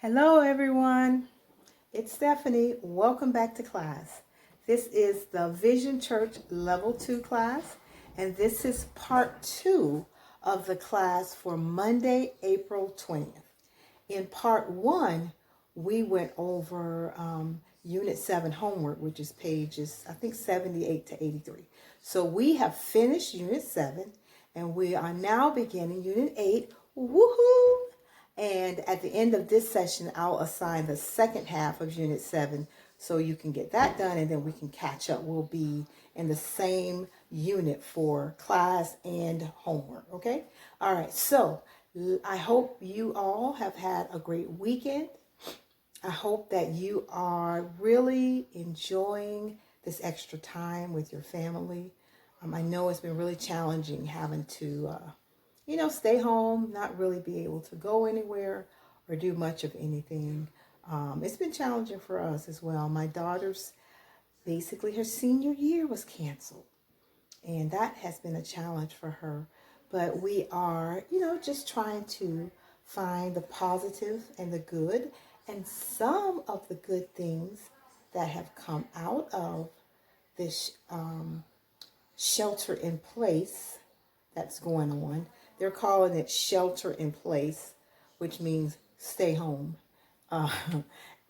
Hello everyone, it's Stephanie. Welcome back to class. This is the Vision Church Level 2 class, and this is part 2 of the class for Monday, April 20th. In part 1, we went over Unit 7 homework, which is pages, I think, 78 to 83. So we have finished Unit 7, and we are now beginning Unit 8. Woohoo! And at the end of this session, I'll assign the second half of Unit 7 so you can get that done, and then we can catch up. We'll be in the same unit for class and homework, okay? All right, so I hope you all have had a great weekend. I hope that you are really enjoying this extra time with your family. I know it's been really challenging having to stay home, not really be able to go anywhere or do much of anything. It's been challenging for us as well. My daughter's, basically her senior year was canceled, and that has been a challenge for her. But we are, just trying to find the positive and the good, and some of the good things that have come out of this shelter in place that's going on. They're calling it shelter in place, which means stay home uh,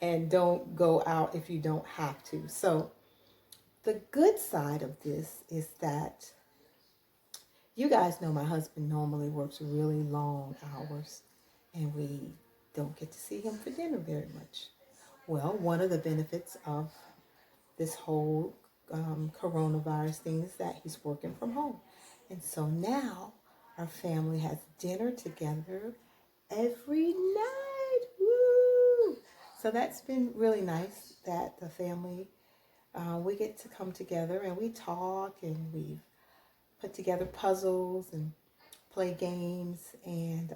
and don't go out if you don't have to. So the good side of this is that you guys know my husband normally works really long hours, and we don't get to see him for dinner very much. Well, one of the benefits of this whole coronavirus thing is that he's working from home. And so now our family has dinner together every night. Woo! So that's been really nice that the family, we get to come together and we talk, and we've put together puzzles and play games, and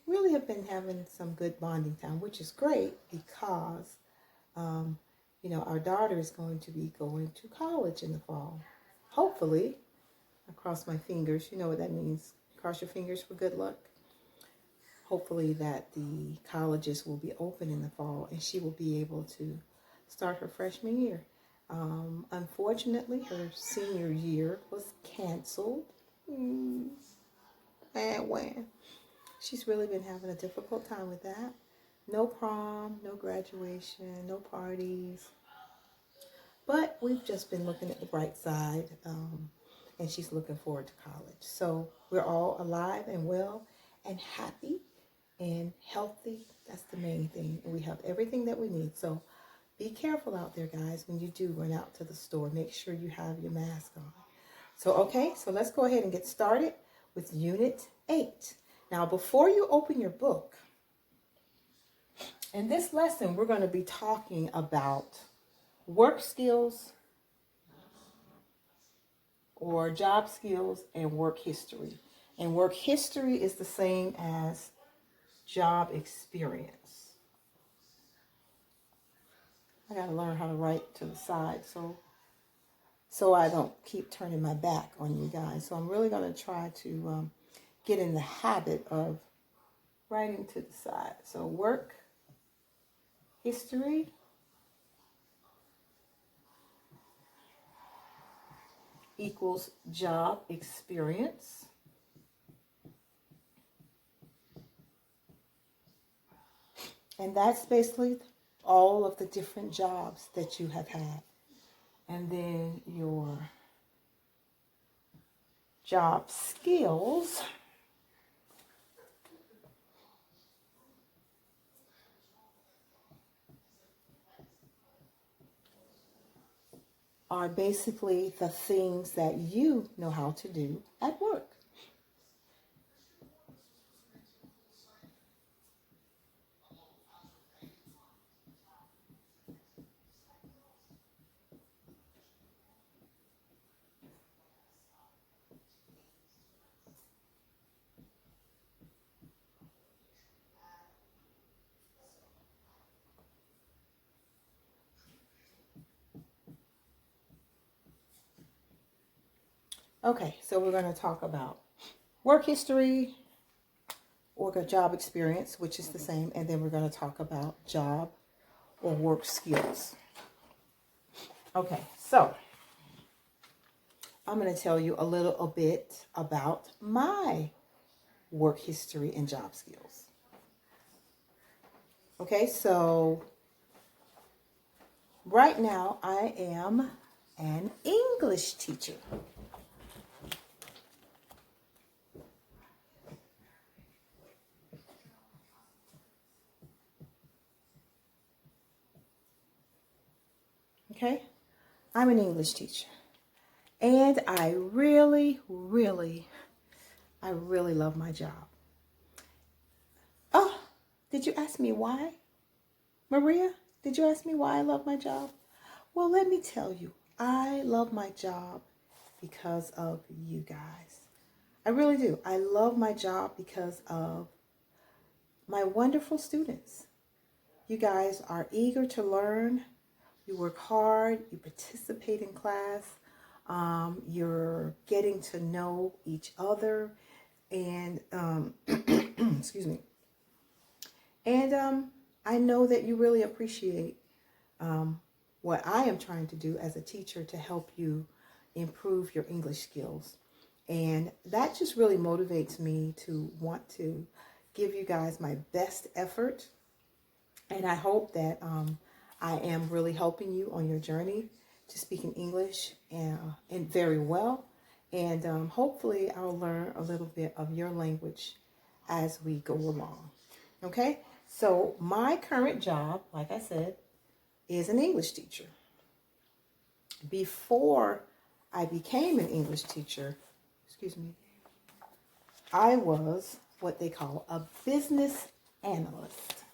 really have been having some good bonding time, which is great because our daughter is going to be going to college in the fall. Hopefully, I cross my fingers. You know what that means. Cross your fingers for good luck. Hopefully that the colleges will be open in the fall and she will be able to start her freshman year. Unfortunately, her senior year was canceled. And when she's really been having a difficult time with that. No prom, no graduation, no parties. But we've just been looking at the bright side, and she's looking forward to college. So we're all alive and well and happy and healthy. That's the main thing. And we have everything that we need. So be careful out there, guys, when you do run out to the store. Make sure you have your mask on. So let's go ahead and get started with Unit 8. Now, before you open your book, in this lesson, we're going to be talking about work skills or job skills and work history. And work history is the same as job experience. I got to learn how to write to the side so I don't keep turning my back on you guys. So I'm really going to try to get in the habit of writing to the side. So work history equals job experience. And that's basically all of the different jobs that you have had. And then your job skills are basically the things that you know how to do at work. Okay, so we're going to talk about work history, or job experience, which is the same, and then we're going to talk about job or work skills. Okay, so I'm going to tell you a little bit about my work history and job skills. Okay, so right now I am an English teacher. Okay, I'm an English teacher. And I really love my job. Oh, did you ask me why? Maria, did you ask me why I love my job? Well, let me tell you, I love my job because of you guys. I really do. I love my job because of my wonderful students. You guys are eager to learn. You work hard. You participate in class. You're getting to know each other. And, excuse me. And I know that you really appreciate what I am trying to do as a teacher to help you improve your English skills. And that just really motivates me to want to give you guys my best effort. And I hope that I am really helping you on your journey to speaking English and very well. And hopefully I'll learn a little bit of your language as we go along. Okay, so my current job, like I said, is an English teacher. Before I became an English teacher, I was what they call a business analyst.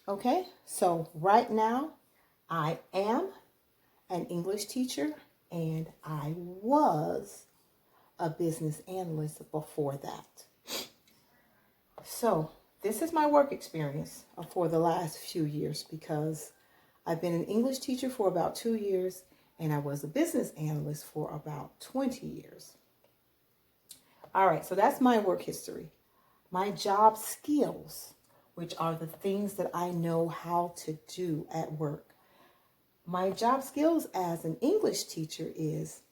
Okay, so right now I am an English teacher and I was a business analyst before that. So this is my work experience for the last few years because I've been an English teacher for about 2 years and I was a business analyst for about 20 years. All right, so that's my work history. My job skills, which are the things that I know how to do at work. My job skills as an English teacher is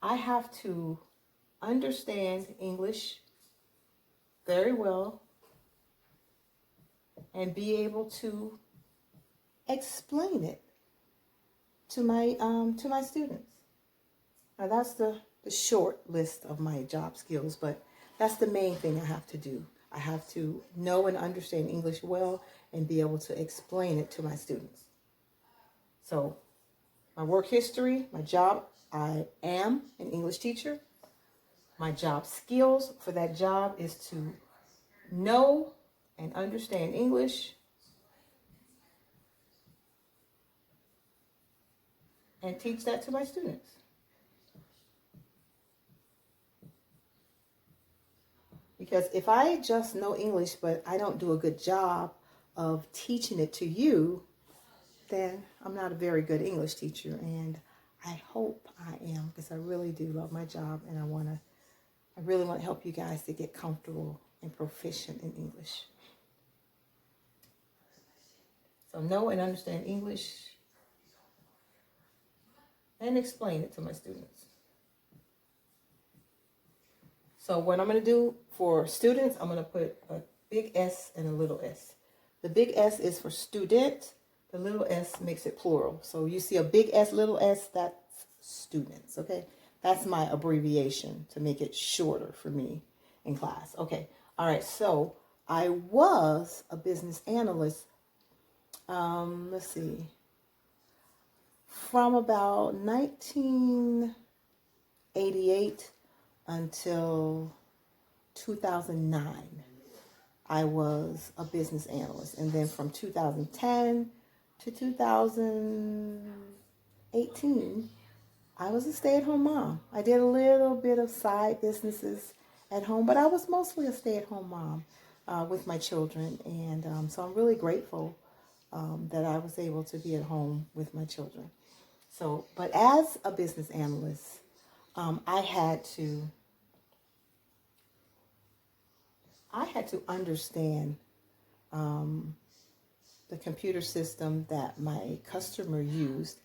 I have to understand English very well and be able to explain it to my students. Now that's the short list of my job skills, but that's the main thing I have to do. I have to know and understand English well and be able to explain it to my students. So my work history, my job, I am an English teacher. My job skills for that job is to know and understand English and teach that to my students. Because if I just know English, but I don't do a good job of teaching it to you, then I'm not a very good English teacher. And I hope I am, because I really do love my job and I really want to help you guys to get comfortable and proficient in English. So know and understand English and explain it to my students. So what I'm going to do for students, I'm going to put a big S and a little s. The big S is for student. The little s makes it plural. So you see a big S, little s, that's students, okay? That's my abbreviation to make it shorter for me in class. Okay, all right, so I was a business analyst, let's see, from about 1988 until 2009. I was a business analyst. And then from 2010 to 2018, I was a stay-at-home mom. I did a little bit of side businesses at home, but I was mostly a stay-at-home mom. with my children. And so I'm really grateful that I was able to be at home with my children. So, but as a business analyst, I had to understand the computer system that my customer used,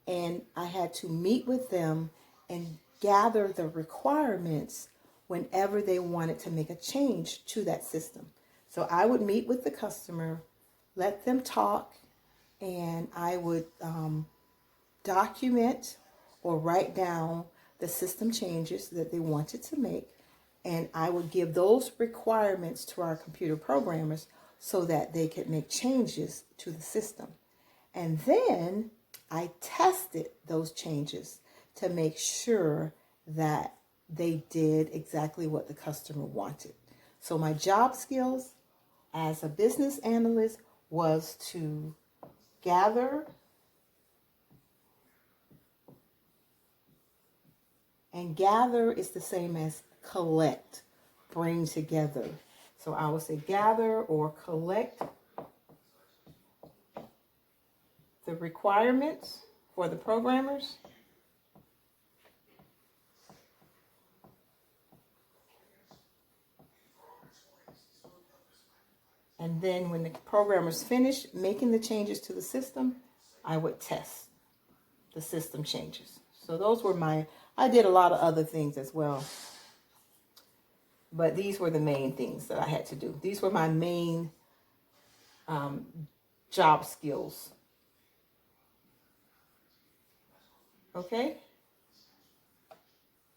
and I had to meet with them and gather the requirements whenever they wanted to make a change to that system. So I would meet with the customer, let them talk, and I would document or write down the system changes that they wanted to make, and I would give those requirements to our computer programmers so that they could make changes to the system. And then I tested those changes to make sure that they did exactly what the customer wanted. So my job skills as a business analyst was to gather and gather is the same as collect, bring together. So I would say gather or collect the requirements for the programmers. And then when the programmers finished making the changes to the system, I would test the system changes. So those were I did a lot of other things as well. But these were the main things that I had to do. These were my main job skills. Okay?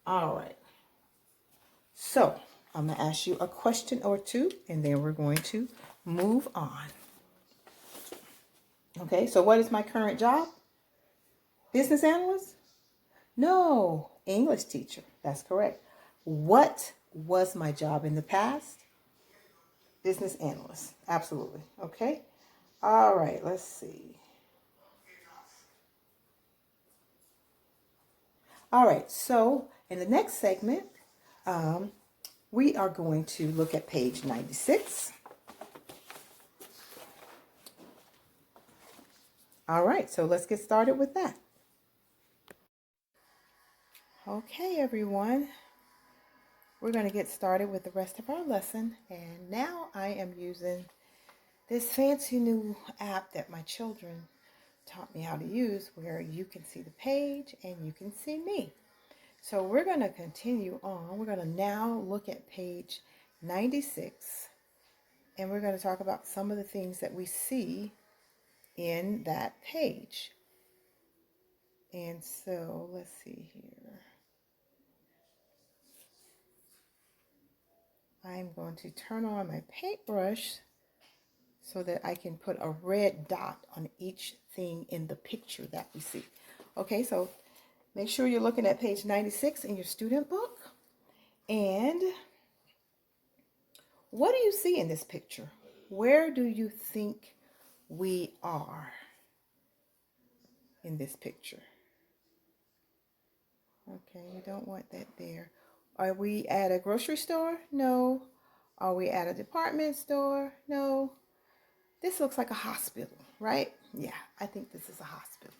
All right. So I'm going to ask you a question or two, and then we're going to move on. Okay, so what is my current job? Business analyst? No, English teacher. That's correct. What was my job in the past? Business analyst. Absolutely. Okay. All right, let's see. All right, so in the next segment, we are going to look at page 96. All right, so let's get started with that. Okay, everyone. We're going to get started with the rest of our lesson. And now I am using this fancy new app that my children taught me how to use, where you can see the page and you can see me. So we're going to continue on. We're going to now look at page 96. And we're going to talk about some of the things that we see in that page. And so let's see here. I'm going to turn on my paintbrush so that I can put a red dot on each thing in the picture that we see. Okay, so make sure you're looking at page 96 in your student book. And what do you see in this picture? Where do you think we are in this picture? Okay, we don't want that there. Are we at a grocery store? No. Are we at a department store? No. This looks like a hospital, right? Yeah, I think this is a hospital.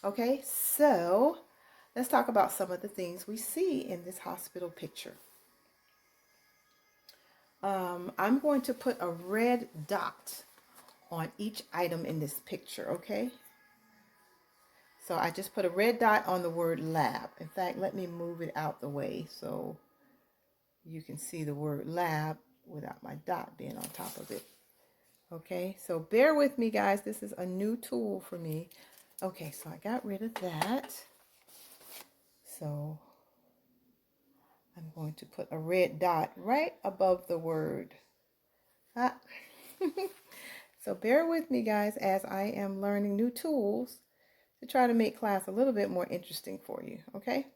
Okay, so let's talk about some of the things we see in this hospital picture. I'm going to put a red dot on each item in this picture, okay? So I just put a red dot on the word lab. In fact, let me move it out the way so you can see the word lab without my dot being on top of it. Okay, so bear with me, guys. This is a new tool for me. Okay, so I got rid of that. So I'm going to put a red dot right above the word. So bear with me, guys, as I am learning new tools to try to make class a little bit more interesting for you, okay?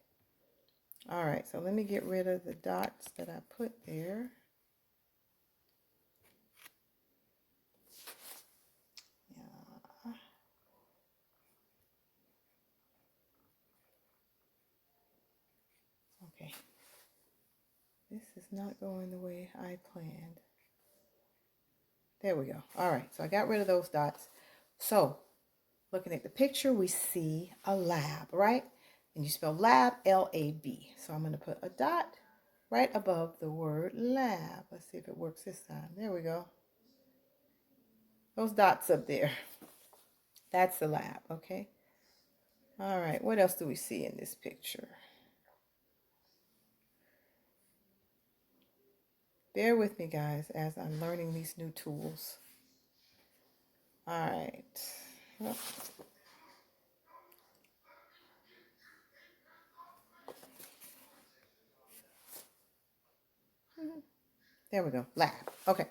All right, so let me get rid of the dots that I put there. Yeah. Okay. This is not going the way I planned. There we go. All right, so I got rid of those dots. So looking at the picture, we see a lab, right? And you spell lab, L-A-B. So I'm going to put a dot right above the word lab. Let's see if it works this time. There we go. Those dots up there. That's the lab, okay? All right, what else do we see in this picture? Bear with me, guys, as I'm learning these new tools. All right. Well, there we go. Lab. Okay.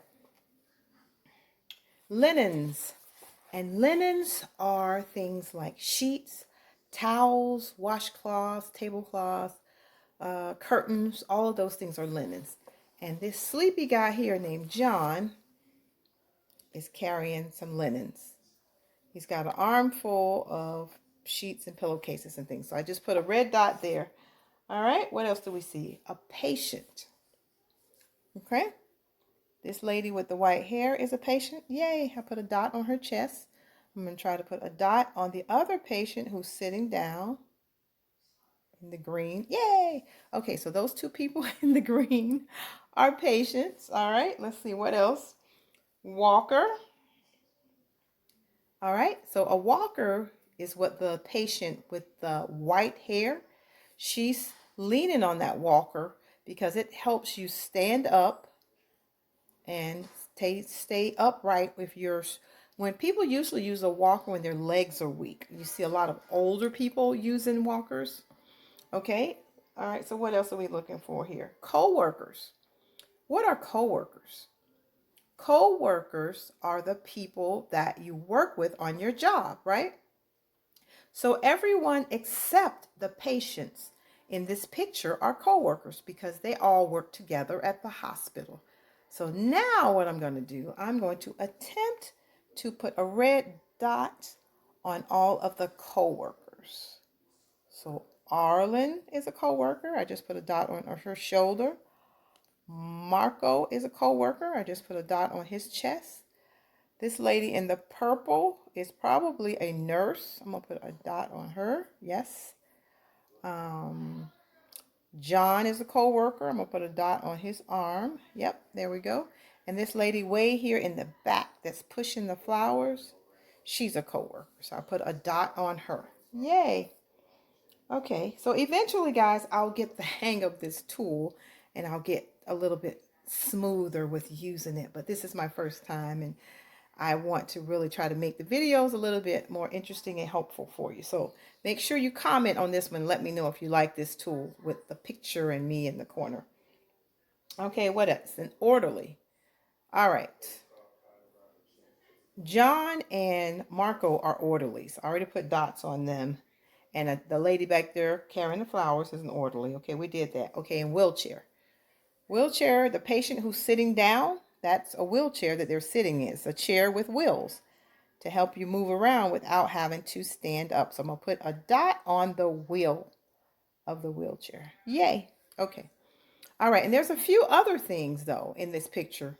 Linens. And linens are things like sheets, towels, washcloths, tablecloths, curtains. All of those things are linens. And this sleepy guy here named John is carrying some linens. He's got an armful of sheets and pillowcases and things. So I just put a red dot there. All right, what else do we see? A patient. Okay, this lady with the white hair is a patient. Yay, I put a dot on her chest. I'm going to try to put a dot on the other patient who's sitting down in the green. Yay! Okay, so those two people in the green are patients. All right, let's see what else. Walker. All right, so a walker is what the patient with the white hair, she's leaning on that walker because it helps you stand up and stay upright with yours. When people usually use a walker when their legs are weak, you see a lot of older people using walkers. Okay, all right, so what else are we looking for here? Co-workers. What are co-workers? Co-workers are the people that you work with on your job, right? So everyone except the patients in this picture are co-workers because they all work together at the hospital. So now what I'm going to do, I'm going to attempt to put a red dot on all of the co-workers. So Arlen is a co-worker. I just put a dot on her shoulder. Marco is a co-worker. I just put a dot on his chest. This lady in the purple is probably a nurse. I'm going to put a dot on her. Yes. John is a co-worker. I'm going to put a dot on his arm. Yep, there we go. And this lady way here in the back that's pushing the flowers, she's a co-worker. So I put a dot on her. Yay. Okay, so eventually, guys, I'll get the hang of this tool and I'll get a little bit smoother with using it. But this is my first time and I want to really try to make the videos a little bit more interesting and helpful for you. So make sure you comment on this one. Let me know if you like this tool with the picture and me in the corner. Okay, what else? An orderly. All right. John and Marco are orderlies. I already put dots on them. And the lady back there carrying the flowers is an orderly. Okay, we did that. Okay, and wheelchair. Wheelchair, the patient who's sitting down, that's a wheelchair that they're sitting in. It's a chair with wheels to help you move around without having to stand up. So I'm going to put a dot on the wheel of the wheelchair. Yay. Okay. All right. And there's a few other things, though, in this picture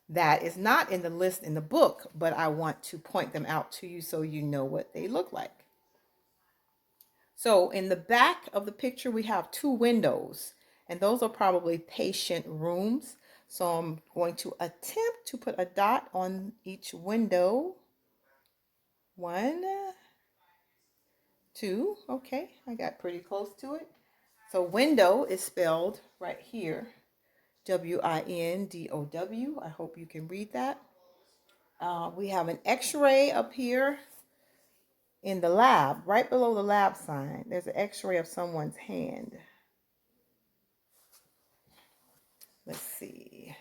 that is not in the list in the book, but I want to point them out to you so you know what they look like. So in the back of the picture, we have two windows, and those are probably patient rooms. So I'm going to attempt to put a dot on each window. 1, 2. Okay, I got pretty close to it. So window is spelled right here, W-I-N-D-O-W. I hope you can read that. We have an x-ray up here in the lab, right below the lab sign. There's an x-ray of someone's hand. Let's see.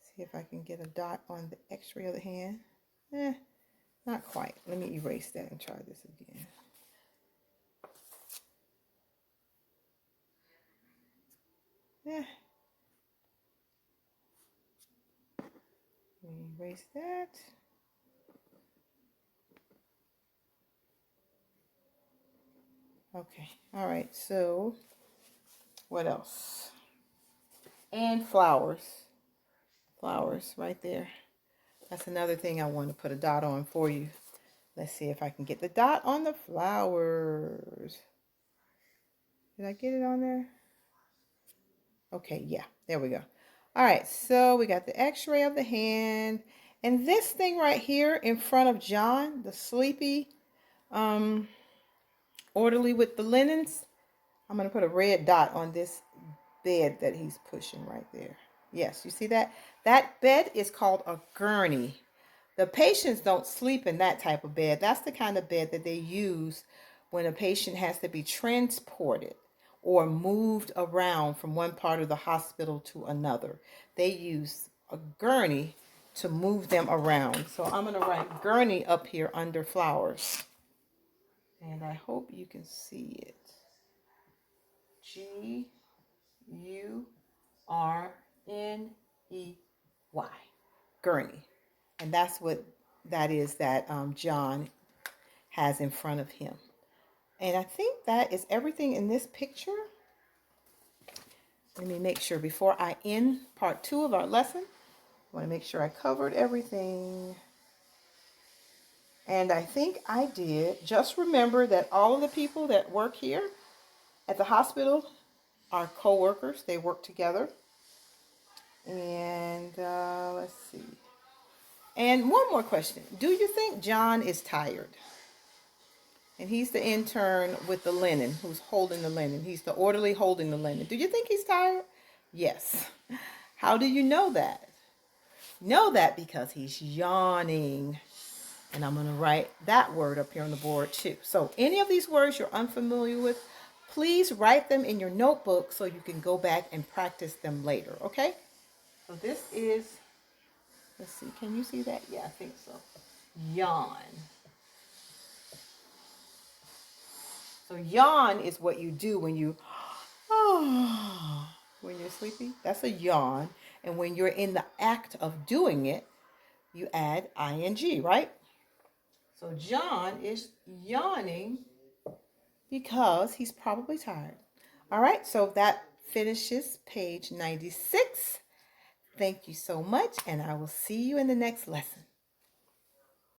See if I can get a dot on the x-ray of the hand. Not quite. Let me erase that and try this again. Let me erase that. Okay. All right. So what else? And flowers. Flowers right there. That's another thing I want to put a dot on for you. Let's see if I can get the dot on the flowers. Did I get it on there? Okay, yeah, there we go. All right, so we got the x-ray of the hand. And this thing right here in front of John, the sleepy orderly with the linens, I'm going to put a red dot on this bed that he's pushing right there. Yes, you see that? That bed is called a gurney. The patients don't sleep in that type of bed. That's the kind of bed that they use when a patient has to be transported or moved around from one part of the hospital to another. They use a gurney to move them around. So I'm going to write gurney up here under flowers. And I hope you can see it. Gurney. Gurney. And that's what that is that John has in front of him. And I think that is everything in this picture. Let me make sure before I end part 2 of our lesson. I want to make sure I covered everything. And I think I did. Just remember that all of the people that work here at the hospital are co-workers. They work together. And let's see. And one more question. Do you think John is tired? And he's the intern with the linen, who's holding the linen. He's the orderly holding the linen. Do you think he's tired? Yes. How do you know that? Know that because he's yawning. And I'm going to write that word up here on the board too. So any of these words you're unfamiliar with, please write them in your notebook so you can go back and practice them later, okay? So this is, let's see, can you see that? Yeah, I think so. Yawn. So yawn is what you do when you, when you're sleepy. That's a yawn. And when you're in the act of doing it, you add ing, right? So John is yawning because he's probably tired. All right, so that finishes page 96. Thank you so much, and I will see you in the next lesson.